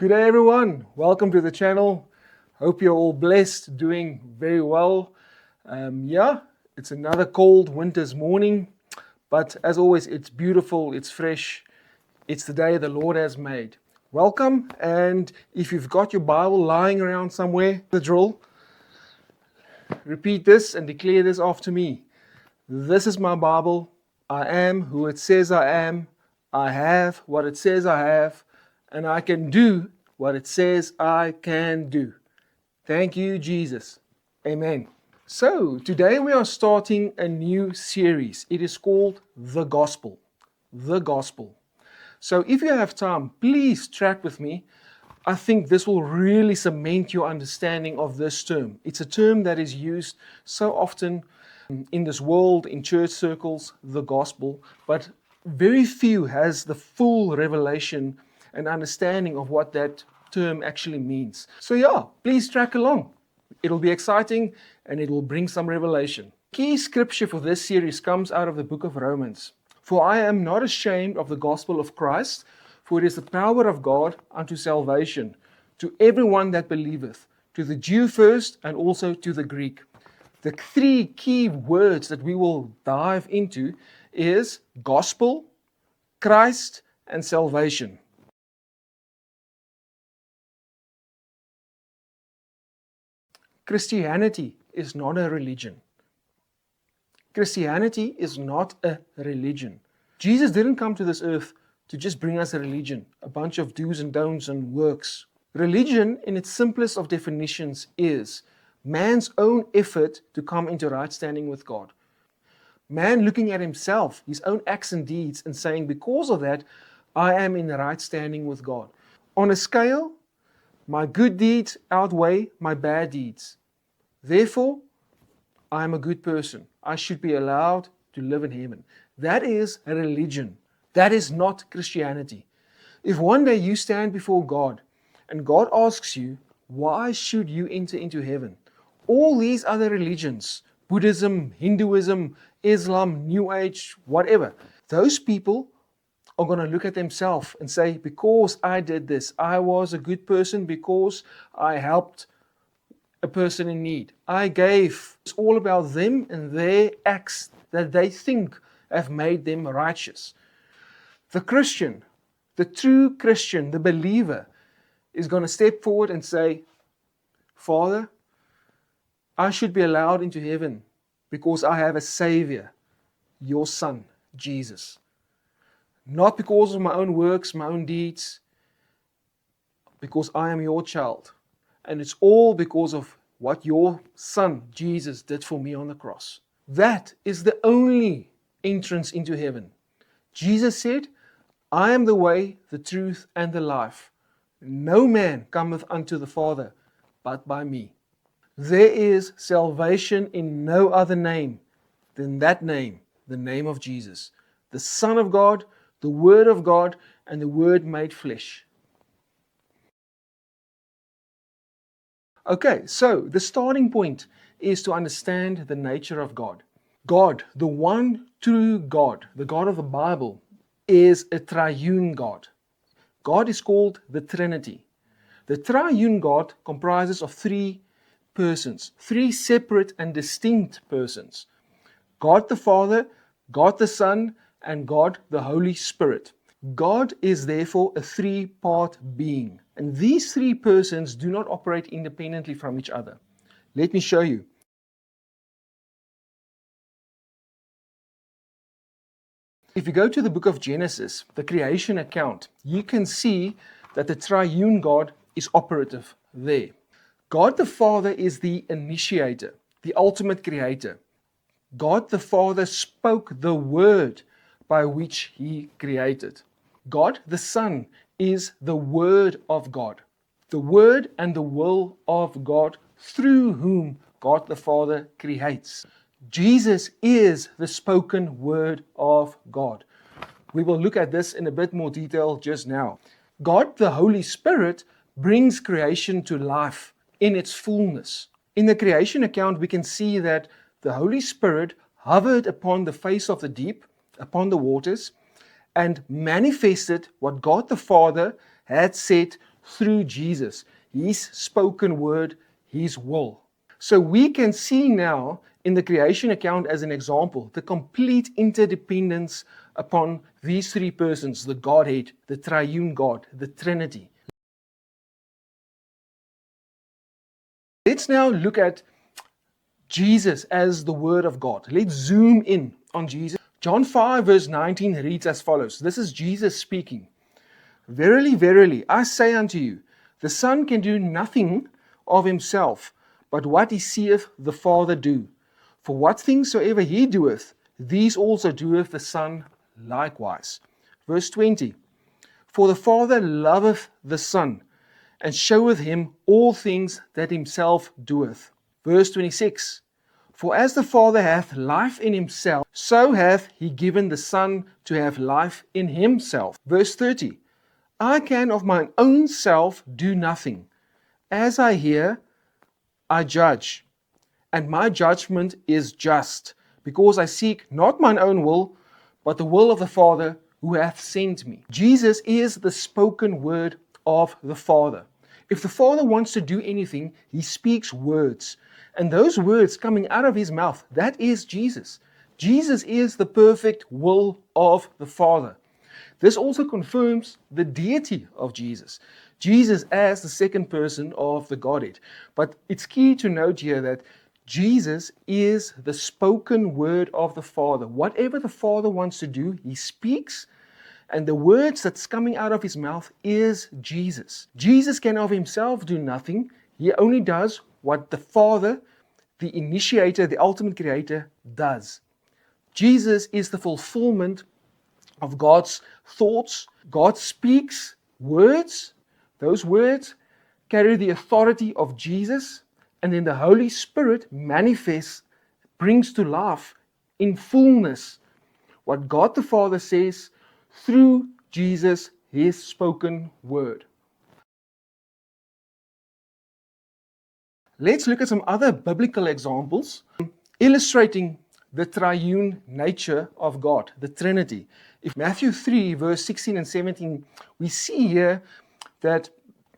Good day, everyone. Welcome to the channel. Hope you're all blessed, doing very well. It's another cold winter's morning, but as always, it's beautiful, it's fresh. It's the day the Lord has made. Welcome, and if you've got your Bible lying around somewhere, the drill, repeat this and declare this after me. This is my Bible. I am who it says I am. I have what it says I have, and I can do what it says I can do. Thank you, Jesus. Amen. So, today we are starting a new series. It is called The Gospel. The Gospel. So, if you have time, please track with me. I think this will really cement your understanding of this term. It's a term that is used so often in this world, in church circles, the gospel, but very few has the full revelation and understanding of what that term actually means. So please track along. It'll be exciting and it will bring some revelation. Key scripture for this series comes out of the book of Romans. For I am not ashamed of the gospel of Christ, for it is the power of God unto salvation, to everyone that believeth, to the Jew first and also to the Greek. The three key words that we will dive into is gospel, Christ, and salvation. Christianity is not a religion. Christianity is not a religion. Jesus didn't come to this earth to just bring us a religion, a bunch of do's and don'ts and works. Religion, in its simplest of definitions, is man's own effort to come into right standing with God. Man looking at himself, his own acts and deeds, and saying, because of that, I am in the right standing with God. On a scale, my good deeds outweigh my bad deeds. Therefore, I am a good person. I should be allowed to live in heaven. That is a religion. That is not Christianity. If one day you stand before God and God asks you, why should you enter into heaven? All these other religions, Buddhism, Hinduism, Islam, New Age, whatever, those people are going to look at themselves and say, because I did this, I was a good person because I helped a person in need. I gave. It's all about them and their acts that they think have made them righteous. The Christian, the true Christian, the believer, is going to step forward and say, Father, I should be allowed into heaven because I have a Savior, your Son, Jesus. Not because of my own works, my own deeds, because I am your child. And it's all because of what your Son, Jesus, did for me on the cross. That is the only entrance into heaven. Jesus said, I am the way, the truth, and the life. No man cometh unto the Father but by me. There is salvation in no other name than that name, the name of Jesus, the Son of God, the Word of God, and the Word made flesh. Okay, so the starting point is to understand the nature of God. God, the one true God, the God of the Bible, is a triune God. God is called the Trinity. The triune God comprises of three persons, three separate and distinct persons. God the Father, God the Son, and God the Holy Spirit. God is therefore a three-part being. And these three persons do not operate independently from each other. Let me show you. If you go to the book of Genesis, the creation account, you can see that the triune God is operative there. God the Father is the initiator, the ultimate creator. God the Father spoke the word by which he created. God the Son is the Word of God, the Word and the will of God through whom God the Father creates. Jesus is the spoken word of God. We will look at this in a bit more detail just now. God the Holy Spirit brings creation to life in its fullness. In the creation account, we can see that the Holy Spirit hovered upon the face of the deep, upon the waters, and manifested what God the Father had said through Jesus, His spoken word, His will. So we can see now in the creation account as an example, the complete interdependence upon these three persons, the Godhead, the triune God, the Trinity. Let's now look at Jesus as the Word of God. Let's zoom in on Jesus. John 5 verse 19 reads as follows. This is Jesus speaking. Verily, verily, I say unto you, the Son can do nothing of himself, but what he seeth the Father do. For what things soever he doeth, these also doeth the Son likewise. Verse 20. For the Father loveth the Son, and showeth him all things that himself doeth. Verse 26. For as the Father hath life in himself, so hath he given the Son to have life in himself. Verse 30. I can of mine own self do nothing. As I hear, I judge, and my judgment is just, because I seek not mine own will, but the will of the Father who hath sent me. Jesus is the spoken word of the Father. If the Father wants to do anything, He speaks words. And those words coming out of His mouth, that is Jesus. Jesus is the perfect will of the Father. This also confirms the deity of Jesus. Jesus as the second person of the Godhead. But it's key to note here that Jesus is the spoken word of the Father. Whatever the Father wants to do, He speaks, and the words that's coming out of His mouth is Jesus. Jesus can of Himself do nothing. He only does what the Father, the initiator, the ultimate creator, does. Jesus is the fulfillment of God's thoughts. God speaks words. Those words carry the authority of Jesus, and then the Holy Spirit manifests, brings to life in fullness what God the Father says through Jesus, His spoken word. Let's look at some other biblical examples illustrating the triune nature of God, the Trinity. If Matthew 3, verse 16 and 17, we see here that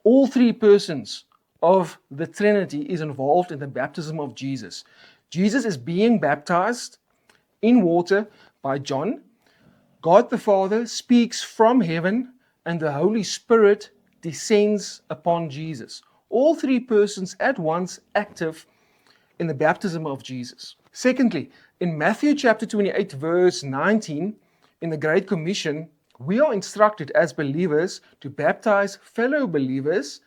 all three persons of the Trinity is involved in the baptism of Jesus. Jesus is being baptized in water by John. God the Father speaks from heaven, and the Holy Spirit descends upon Jesus. All three persons at once active in the baptism of Jesus. Secondly, in Matthew chapter 28, verse 19, in the Great Commission, we are instructed as believers to baptize fellow believers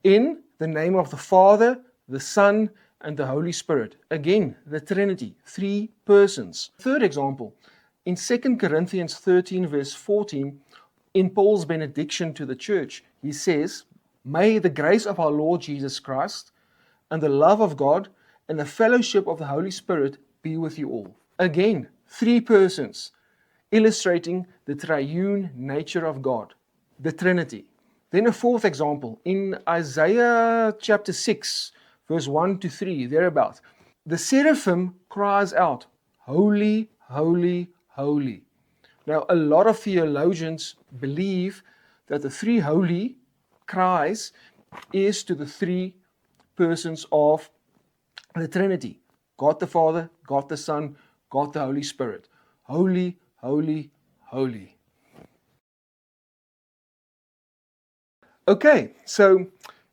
in the name of the Father, the Son, and the Holy Spirit. Again, the Trinity, three persons. Third example, in 2 Corinthians 13, verse 14, in Paul's benediction to the church, he says, May the grace of our Lord Jesus Christ and the love of God and the fellowship of the Holy Spirit be with you all. Again, three persons, illustrating the triune nature of God, the Trinity. Then a fourth example, in Isaiah chapter 6, verse 1 to 3, thereabout, the seraphim cries out, Holy, holy, holy. Now, a lot of theologians believe that the three holy cries is to the three persons of the Trinity. God the Father, God the Son, God the Holy Spirit. Holy, holy, holy. Okay, so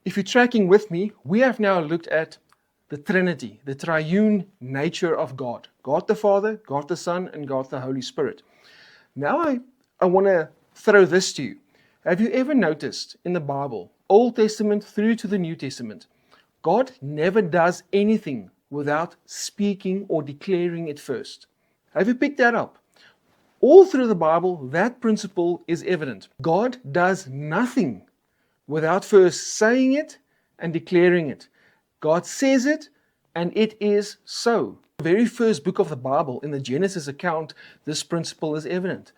if you're tracking with me, we have now looked at the Trinity, the triune nature of God. God the Father, God the Son, and God the Holy Spirit. Now I want to throw this to you. Have you ever noticed in the Bible, Old Testament through to the New Testament, God never does anything without speaking or declaring it first? Have you picked that up? All through the Bible, that principle is evident. God does nothing without first saying it and declaring it. God says it, and it is so. The very first book of the Bible, in the Genesis account, this principle is evident.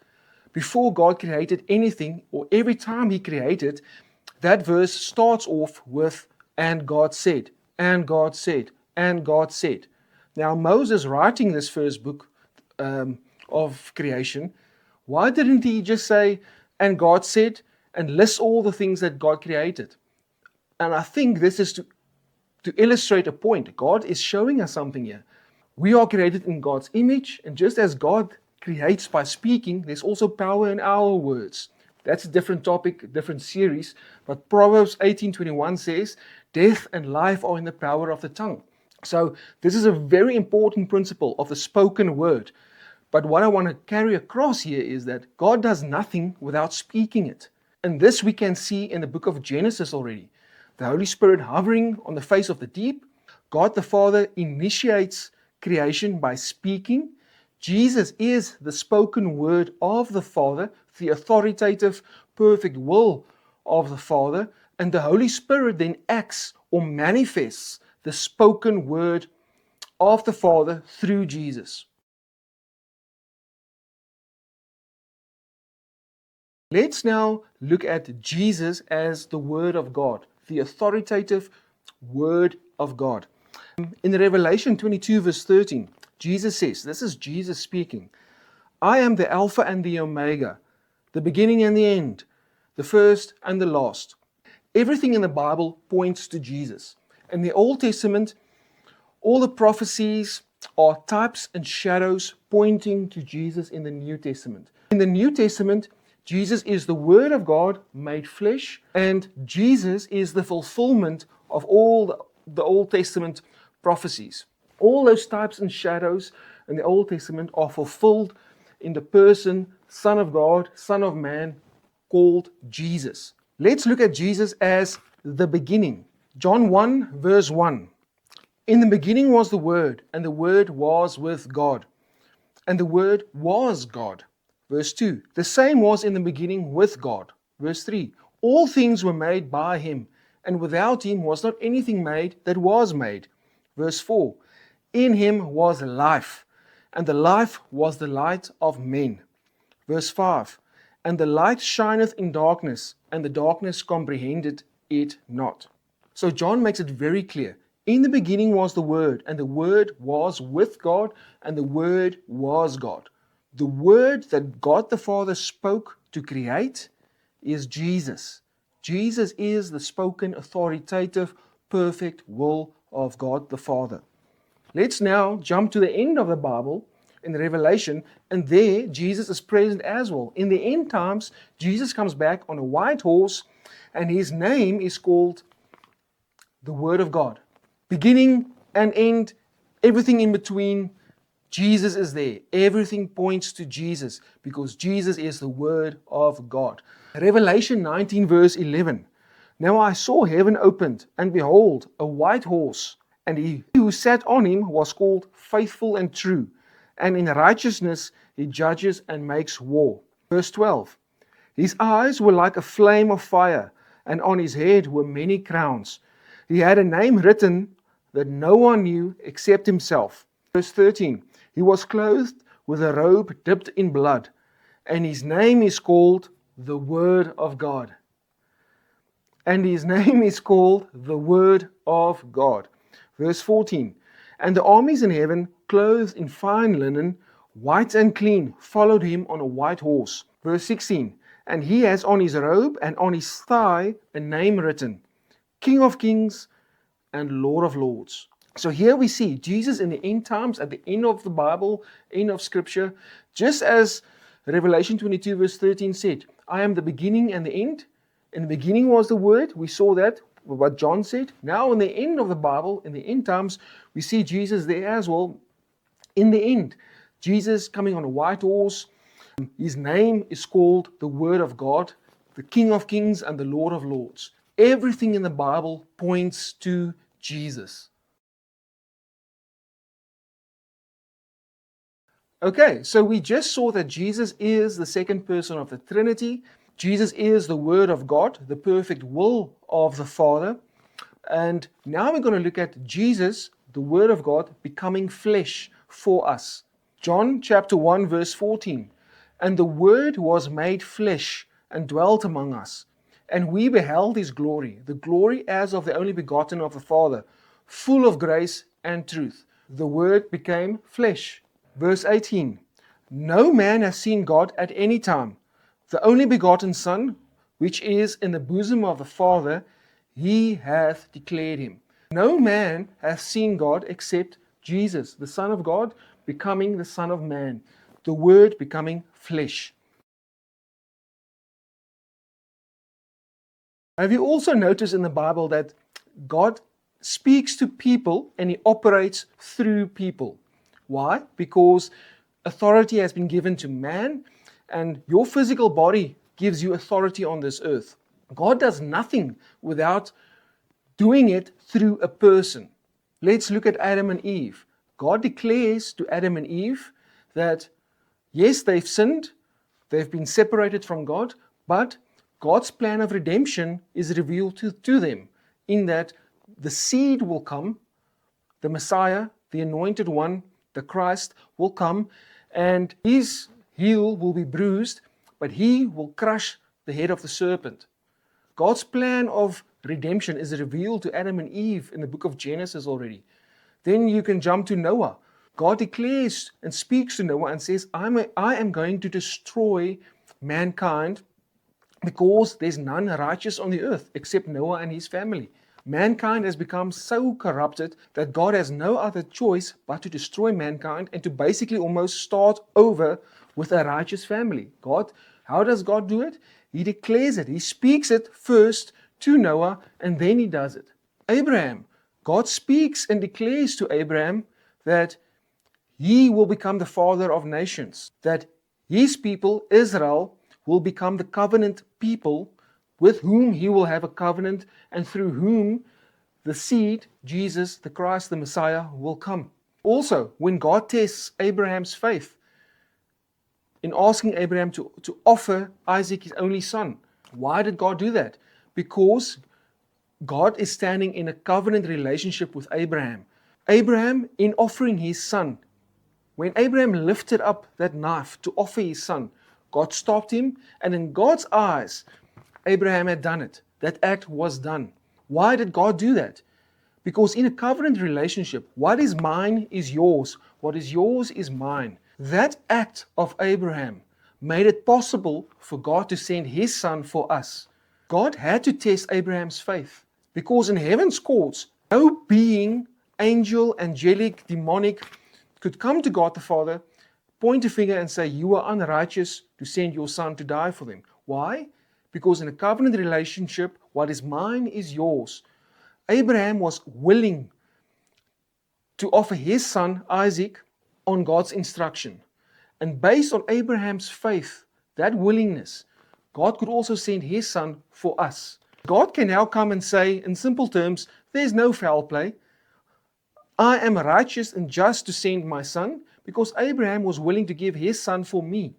Before God created anything, or every time He created, that verse starts off with, and God said, and God said, and God said. Now, Moses writing this first book of creation, why didn't he just say, and God said, and lists all the things that God created. And I think this is to illustrate a point. God is showing us something here. We are created in God's image, and just as God creates by speaking, there's also power in our words. That's a different topic, different series. But Proverbs 18:21 says, death and life are in the power of the tongue. So this is a very important principle of the spoken word. But what I want to carry across here is that God does nothing without speaking it. And this we can see in the book of Genesis already. The Holy Spirit hovering on the face of the deep. God the Father initiates creation by speaking. Jesus is the spoken word of the Father, the authoritative, perfect will of the Father. And the Holy Spirit then acts or manifests the spoken word of the Father through Jesus. Let's now look at Jesus as the Word of God, the authoritative Word of God. In Revelation 22 verse 13, Jesus says, this is Jesus speaking, I am the Alpha and the Omega, the beginning and the end, the first and the last. Everything in the Bible points to Jesus. In the Old Testament, all the prophecies are types and shadows pointing to Jesus in the New Testament. In the New Testament, Jesus is the Word of God made flesh, and Jesus is the fulfillment of all the Old Testament prophecies. All those types and shadows in the Old Testament are fulfilled in the person, Son of God, Son of Man, called Jesus. Let's look at Jesus as the beginning. John 1 verse 1. In the beginning was the Word, and the Word was with God, and the Word was God. Verse 2, the same was in the beginning with God. Verse 3, all things were made by Him, and without Him was not anything made that was made. Verse 4, in Him was life, and the life was the light of men. Verse 5, and the light shineth in darkness, and the darkness comprehended it not. So John makes it very clear. In the beginning was the Word, and the Word was with God, and the Word was God. The word that God the Father spoke to create is Jesus. Jesus is the spoken, authoritative, perfect will of God the Father. Let's now jump to the end of the Bible in Revelation, and there Jesus is present as well. In the end times, Jesus comes back on a white horse, and His name is called the Word of God. Beginning and end, everything in between, Jesus is there. Everything points to Jesus because Jesus is the Word of God. Revelation 19 verse 11. Now I saw heaven opened, and behold, a white horse, and he who sat on him was called Faithful and True, and in righteousness he judges and makes war. Verse 12. His eyes were like a flame of fire, and on his head were many crowns. He had a name written that no one knew except himself. Verse 13. He was clothed with a robe dipped in blood, and his name is called the Word of God. And his name is called the Word of God. Verse 14. And the armies in heaven, clothed in fine linen, white and clean, followed him on a white horse. Verse 16. And he has on his robe and on his thigh a name written, King of Kings and Lord of Lords. So here we see Jesus in the end times, at the end of the Bible, end of Scripture, just as Revelation 22 verse 13 said, I am the beginning and the end. In the beginning was the Word. We saw that, what John said. Now in the end of the Bible, in the end times, we see Jesus there as well. In the end, Jesus coming on a white horse. His name is called the Word of God, the King of Kings and the Lord of Lords. Everything in the Bible points to Jesus. Okay, so we just saw that Jesus is the second person of the Trinity. Jesus is the Word of God, the perfect will of the Father. And now we're going to look at Jesus, the Word of God, becoming flesh for us. John chapter 1 verse 14. And the Word was made flesh and dwelt among us. And we beheld His glory, the glory as of the only begotten of the Father, full of grace and truth. The Word became flesh. Verse 18, no man has seen God at any time. The only begotten Son, which is in the bosom of the Father, he hath declared him. No man hath seen God except Jesus, the Son of God, becoming the Son of Man, the Word becoming flesh. Have you also noticed in the Bible that God speaks to people and he operates through people? Why? Because authority has been given to man, and your physical body gives you authority on this earth. God does nothing without doing it through a person. Let's look at Adam and Eve. God declares to Adam and Eve that, yes, they've sinned, they've been separated from God, but God's plan of redemption is revealed to them in that the seed will come, the Messiah, the anointed one, the Christ will come, and his heel will be bruised, but he will crush the head of the serpent. God's plan of redemption is revealed to Adam and Eve in the book of Genesis already. Then you can jump to Noah. God declares and speaks to Noah and says, I am going to destroy mankind because there's none righteous on the earth except Noah and his family. Mankind has become so corrupted that God has no other choice but to destroy mankind and to basically almost start over with a righteous family. How does God do it? He declares it. He speaks it first to Noah and then he does it. Abraham, God speaks and declares to Abraham that he will become the father of nations, that his people, Israel, will become the covenant people with whom he will have a covenant and through whom the seed, Jesus, the Christ, the Messiah, will come. Also, when God tests Abraham's faith in asking Abraham to offer Isaac his only son, why did God do that? Because God is standing in a covenant relationship with Abraham. Abraham, in offering his son, when Abraham lifted up that knife to offer his son, God stopped him, and in God's eyes, Abraham had done it. That act was done. Why did God do that? Because in a covenant relationship, what is mine is yours. What is yours is mine. That act of Abraham made it possible for God to send his son for us. God had to test Abraham's faith because in heaven's courts, no being, angel, angelic, demonic, could come to God the Father, point a finger and say, you are unrighteous to send your son to die for them. Why? Because in a covenant relationship, what is mine is yours. Abraham was willing to offer his son Isaac on God's instruction. And based on Abraham's faith, that willingness, God could also send his son for us. God can now come and say, in simple terms, there's no foul play. I am righteous and just to send my son because Abraham was willing to give his son for me.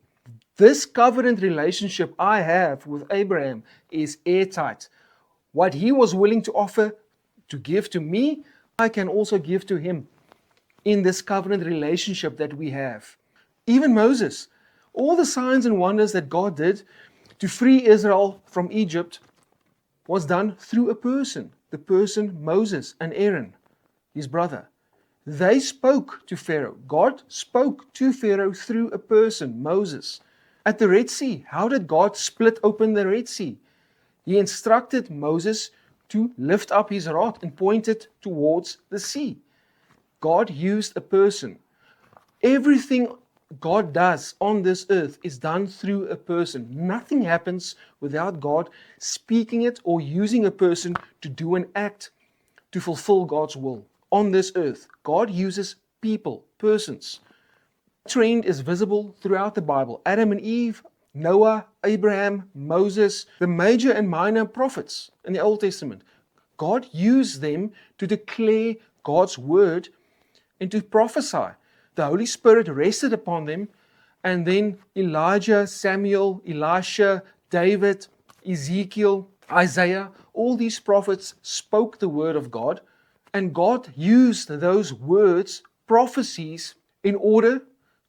This covenant relationship I have with Abraham is airtight. What he was willing to offer to give to me, I can also give to him in this covenant relationship that we have. Even Moses, all the signs and wonders that God did to free Israel from Egypt was done through a person, the person Moses and Aaron, his brother. They spoke to Pharaoh. God spoke to Pharaoh through a person, Moses. At the Red Sea, how did God split open the Red Sea? He instructed Moses to lift up his rod and point it towards the sea. God used a person. Everything God does on this earth is done through a person. Nothing happens without God speaking it or using a person to do an act to fulfill God's will. On this earth, God uses people, persons. The trend is visible throughout the Bible. Adam and Eve, Noah, Abraham, Moses, the major and minor prophets in the Old Testament. God used them to declare God's word and to prophesy. The Holy Spirit rested upon them, and then Elijah, Samuel, Elisha, David, Ezekiel, Isaiah, all these prophets spoke the word of God, and God used those words, prophecies, in order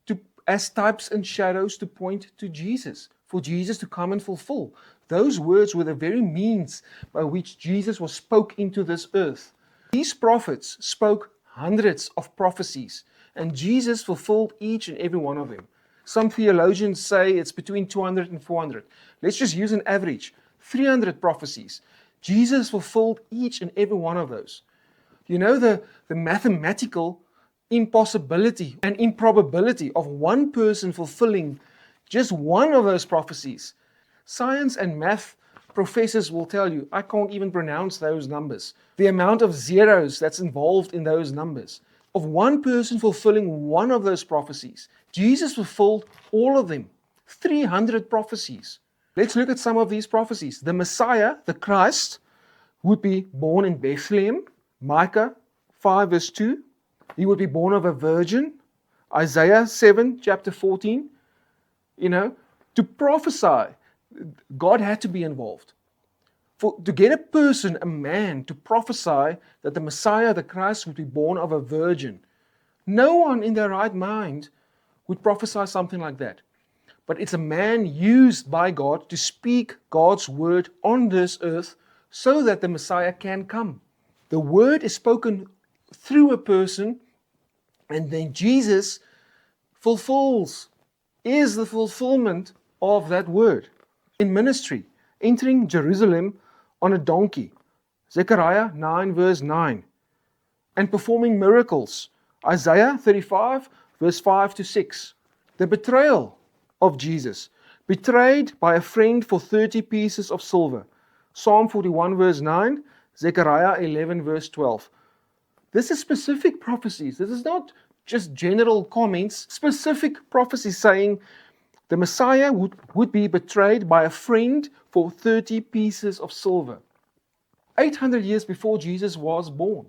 to, as types and shadows, to point to Jesus, for Jesus to come and fulfill. Those words were the very means by which Jesus was spoke into this earth. These prophets spoke hundreds of prophecies, and Jesus fulfilled each and every one of them. Some theologians say it's between 200 and 400. Let's just use an average. 300 prophecies. Jesus fulfilled each and every one of those. You know the mathematical impossibility and improbability of one person fulfilling just one of those prophecies. Science and math professors will tell you, I can't even pronounce those numbers. The amount of zeros that's involved in those numbers. Of one person fulfilling one of those prophecies. Jesus fulfilled all of them. 300 prophecies. Let's look at some of these prophecies. The Messiah, the Christ, would be born in Bethlehem. Micah 5 verse 2. He would be born of a virgin. Isaiah 7 chapter 14. To prophesy, God had to be involved. To get a person, a man, to prophesy that the Messiah, the Christ, would be born of a virgin. No one in their right mind would prophesy something like that. But it's a man used by God to speak God's word on this earth so that the Messiah can come. The word is spoken through a person, and then Jesus is the fulfillment of that word. In ministry, entering Jerusalem on a donkey, Zechariah 9 verse 9, and performing miracles, Isaiah 35 verse 5 to 6. The betrayal of Jesus, betrayed by a friend for 30 pieces of silver, Psalm 41 verse 9, Zechariah 11 verse 12. This is specific prophecies. This is not just general comments, specific prophecies saying the Messiah would be betrayed by a friend for 30 pieces of silver. 800 years before Jesus was born.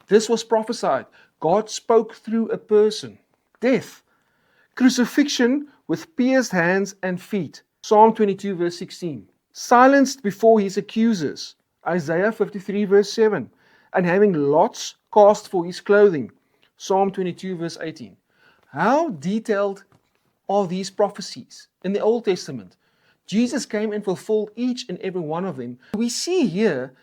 This was prophesied. God spoke through a person. Death. Crucifixion with pierced hands and feet. Psalm 22 verse 16. Silenced before his accusers. Isaiah 53 verse 7. And having lots cast for his clothing. Psalm 22 verse 18. How detailed are these prophecies in the Old Testament? Jesus came and fulfilled each and every one of them. We see here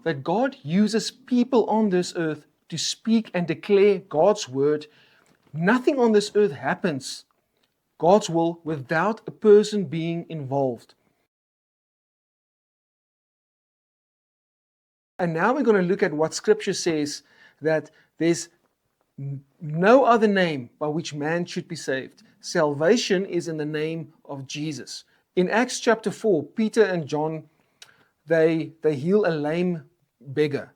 that God uses people on this earth to speak and declare God's word. Nothing on this earth happens, God's will, without a person being involved. And now we're going to look at what Scripture says, that there's no other name by which man should be saved. Salvation is in the name of Jesus. In Acts chapter 4, Peter and John, they heal a lame beggar.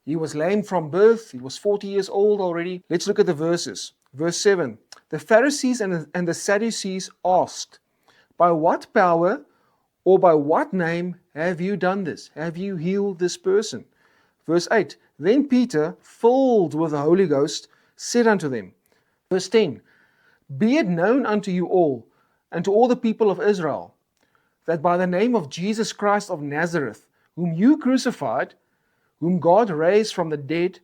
He was lame from birth. He was 40 years old already. Let's look at the verses. Verse 7. The Pharisees and the Sadducees asked, by what power or by what name have you done this? Have you healed this person? Verse 8. Then Peter, filled with the Holy Ghost, said unto them. Verse 10. Be it known unto you all, and to all the people of Israel, that by the name of Jesus Christ of Nazareth, whom you crucified, whom God raised from the dead,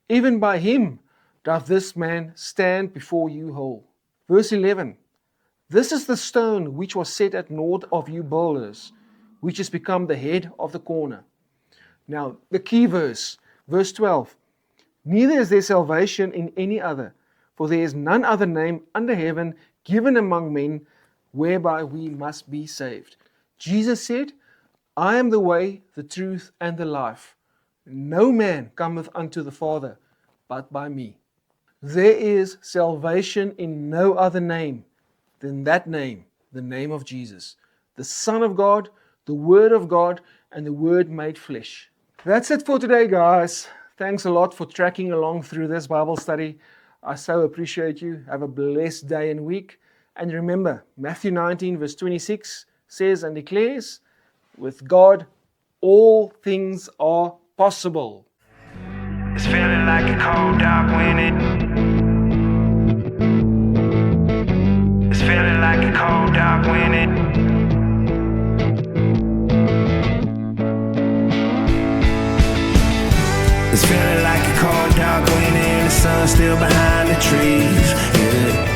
even by him doth this man stand before you whole. Verse 11. This is the stone which was set at naught of you builders, which is become the head of the corner. Now, the key verse, verse 12. Neither is there salvation in any other, for there is none other name under heaven given among men whereby we must be saved. Jesus said, I am the way, the truth, and the life. No man cometh unto the Father but by me. There is salvation in no other name than that name, the name of Jesus, the Son of God, the Word of God, and the Word made flesh. That's it for today, guys. Thanks a lot for tracking along through this Bible study. I so appreciate you. Have a blessed day and week. And remember, Matthew 19 verse 26 says and declares, with God, all things are possible. It's feeling like a cold, dark winter. It's feeling like a cold, dark winter. It's feeling like a cold, dark winter, and the sun still behind the trees. Yeah.